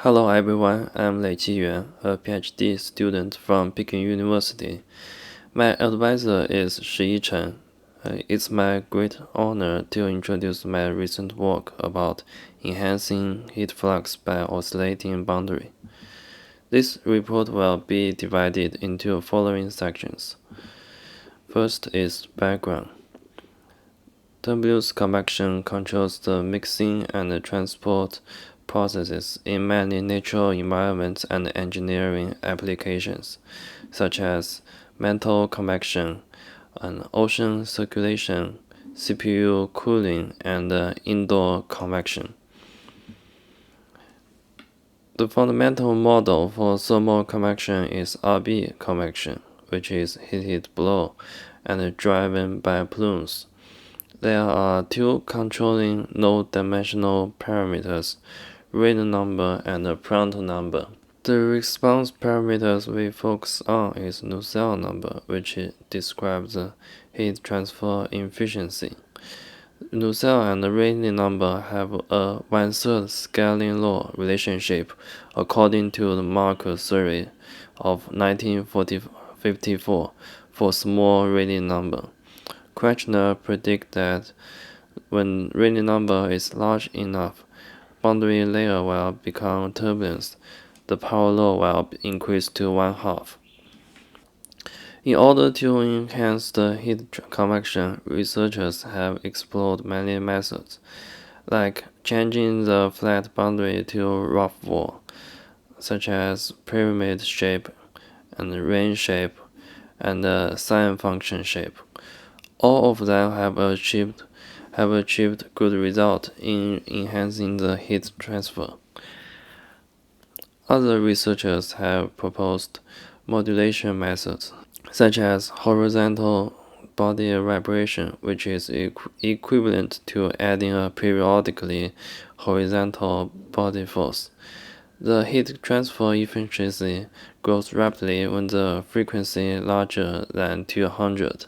Hello everyone, I'm Lei Qiyuan, a PhD student from Peking University. My advisor is Shi Chen. It's my great honor to introduce my recent work about enhancing heat flux by oscillating boundary. This report will be divided into following sections. First is background. Turbulence convection controls the mixing and transport processes in many natural environments and engineering applications, such as metal convection, and ocean circulation, CPU cooling, and indoor convection. The fundamental model for thermal convection is RB convection, which is heated below and driven by plumes. There are two controlling low-dimensional parameters, Rayleigh number and Prandtl number. The response parameters we focus on is Nusselt number, which describes the heat transfer efficiency. Nusselt and Rayleigh number have a one-third scaling law relationship according to the Markov theory of 1954 for small Rayleigh number. Questioner predicts that when Rayleigh number is large enough, boundary layer will become turbulence. The power law will increase to 1/2. In order to enhance the heat convection, researchers have explored many methods, like changing the flat boundary to rough wall, such as pyramid shape and ring shape and sine function shape. All of them have achieved good results in enhancing the heat transfer. Other researchers have proposed modulation methods, such as horizontal body vibration, which is equivalent to adding a periodically horizontal body force. The heat transfer efficiency grows rapidly when the frequency is larger than 200.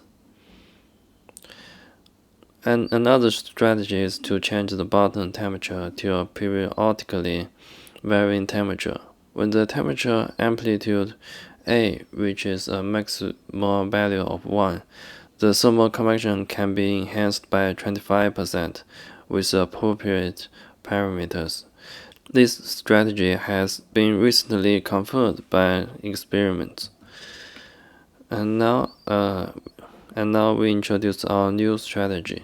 And another strategy is to change the bottom temperature to a periodically varying temperature. When the temperature amplitude A reaches a maximum value of 1, the thermal convection can be enhanced by 25% with appropriate parameters. This strategy has been recently confirmed by experiments. And now we introduce our new strategy.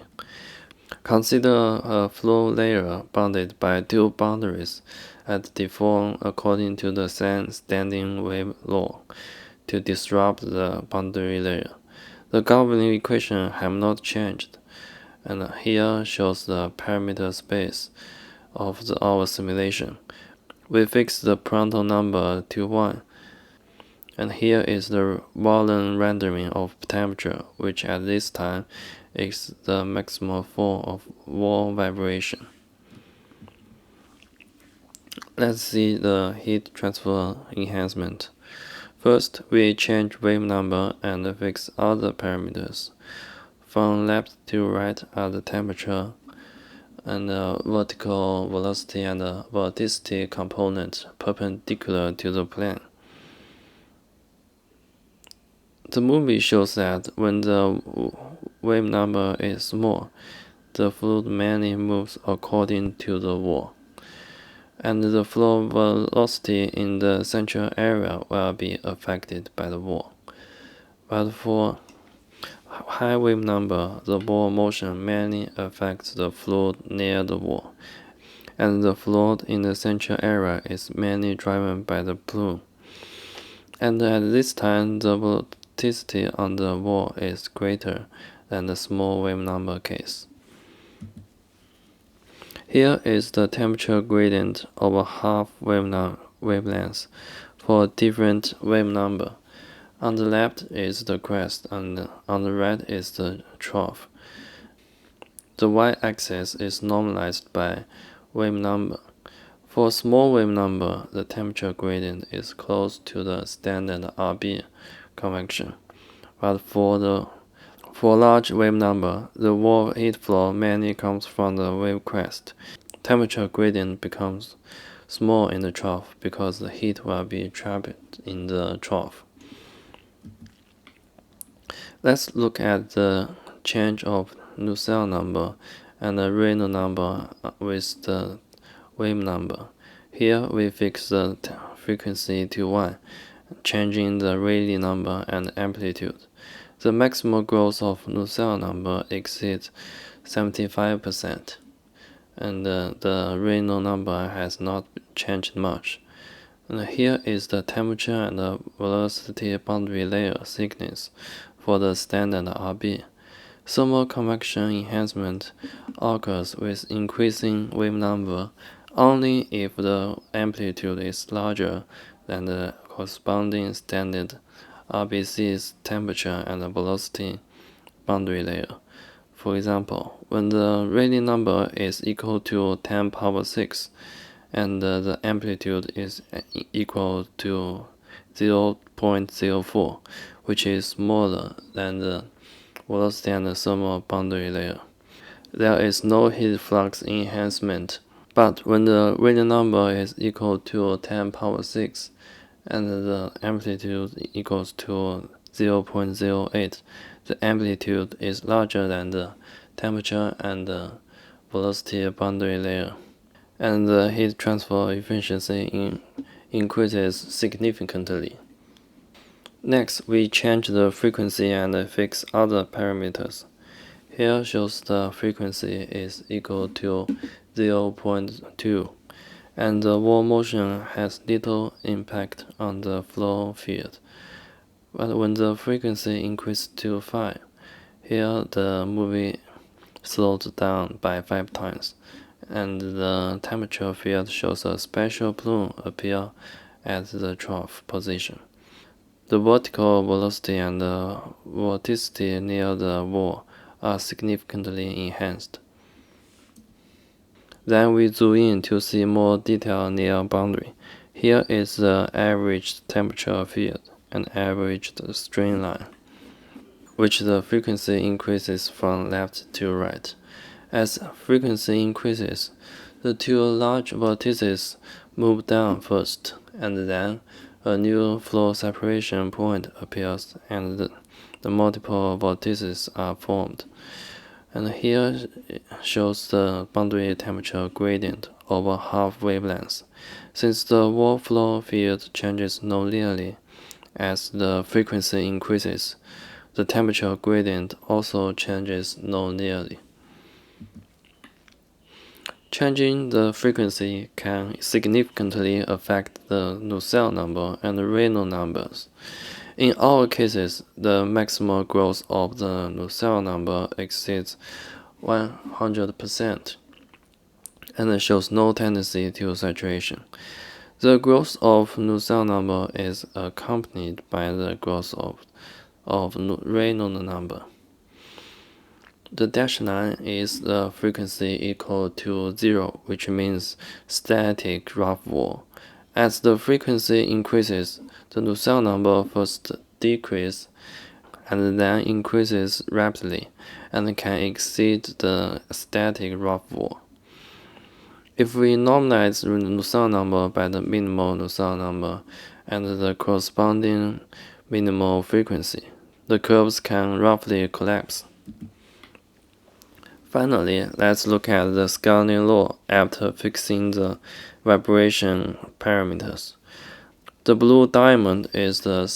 Consider a flow layer bounded by two boundaries that deform according to the same standing wave law to disrupt the boundary layer. The governing equations have not changed, and here shows the parameter space of our simulation. We fix the Prandtl number to 1, and here is the volume rendering of temperature, which at this time is the maximum form of wall vibration. Let's see the heat transfer enhancement. First, we change wave number and fix other parameters. From left to right are the temperature and vertical velocity and vorticity components perpendicular to the plane. The movie shows that when the wave number is small, the fluid mainly moves according to the wall, and the flow velocity in the central area will be affected by the wall. But for high wave number, the wall motion mainly affects the fluid near the wall, and the fluid in the central area is mainly driven by the plume. And at this time, the vorticity on the wall is greater than the small wave number case. Here is the temperature gradient over half wavelength for different wave number. On the left is the crest, and on the right is the trough. The y-axis is normalized by wave number. For small wave number, the temperature gradient is close to the standard RB convection, but for large wave number, the wall heat flow mainly comes from the wave crest. Temperature gradient becomes small in the trough because the heat will be trapped in the trough. Let's look at the change of Nusselt number and the Reynolds number with the wave number. Here we fix the frequency to 1, changing the Rayleigh number and amplitude. The maximal growth of Nusselt number exceeds 75%, and the Reynolds number has not changed much. And here is the temperature and the velocity boundary layer thickness for the standard RB. Thermal convection enhancement occurs with increasing wave number only if the amplitude is larger than the corresponding standard RBC's temperature and velocity boundary layer. For example, when the Rayleigh number is equal to 10 power 6 and the amplitude is equal to 0.04, which is smaller than the velocity and the thermal boundary layer, there is no heat flux enhancement. But when the Rayleigh number is equal to 10 power 6 and the amplitude equals to 0.08, the amplitude is larger than the temperature and the velocity boundary layer, and the heat transfer efficiency increases significantly. Next, we change the frequency and fix other parameters. Here shows the frequency is equal to 0.2, and the wall motion has little impact on the flow field. But when the frequency increases to 5, here the movie slows down by 5 times, and the temperature field shows a special plume appear at the trough position. The vertical velocity and the vorticity near the wall are significantly enhanced. Then we zoom in to see more detail near boundary. Here is the average temperature field and averaged strain line, which the frequency increases from left to right. As frequency increases, the two large vortices move down first, and then a new flow separation point appears and the multiple vortices are formed. And here shows the boundary temperature gradient over half wavelength. Since the wall flow field changes nonlinearly as the frequency increases, the temperature gradient also changes nonlinearly. Changing the frequency can significantly affect the Nusselt number and the Reynolds numbers. In all cases, the maximal growth of the Nusselt number exceeds 100% and shows no tendency to saturation. The growth of Nusselt number is accompanied by the growth of Reynolds number. The dashed line is the frequency equal to 0, which means static rough wall. As the frequency increases, the Nusselt number first decreases and then increases rapidly and can exceed the static rough wall. If we normalize the Nusselt number by the minimal Nusselt number and the corresponding minimal frequency, the curves can roughly collapse. Finally, let's look at the scaling law after fixing the vibration parameters. The blue diamond is the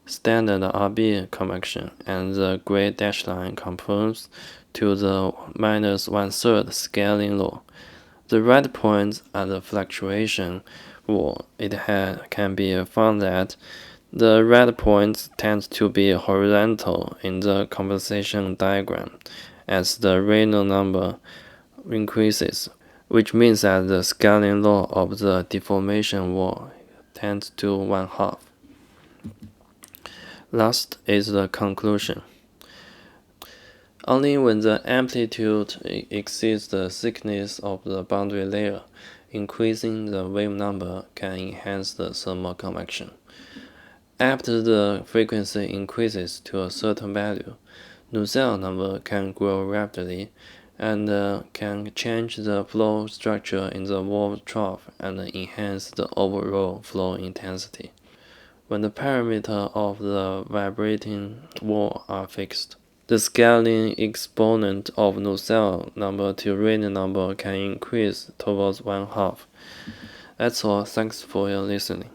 standard RB convection, and the gray dashed line conforms to the minus 1/3 scaling law. The red points are the fluctuation wall. It can be found that the red points tend to be horizontal in the convection diagram as the Reynolds number increases, which means that the scaling law of the deformation wall tends to 1/2. Last is the conclusion. Only when the amplitude exceeds the thickness of the boundary layer, increasing the wave number can enhance the thermal convection. After the frequency increases to a certain value, Nusselt number can grow rapidly, and can change the flow structure in the valve trough and enhance the overall flow intensity when the parameters of the vibrating wall are fixed. The scaling exponent of Nusselt number to Rayleigh number can increase towards 1/2. That's all. Thanks for your listening.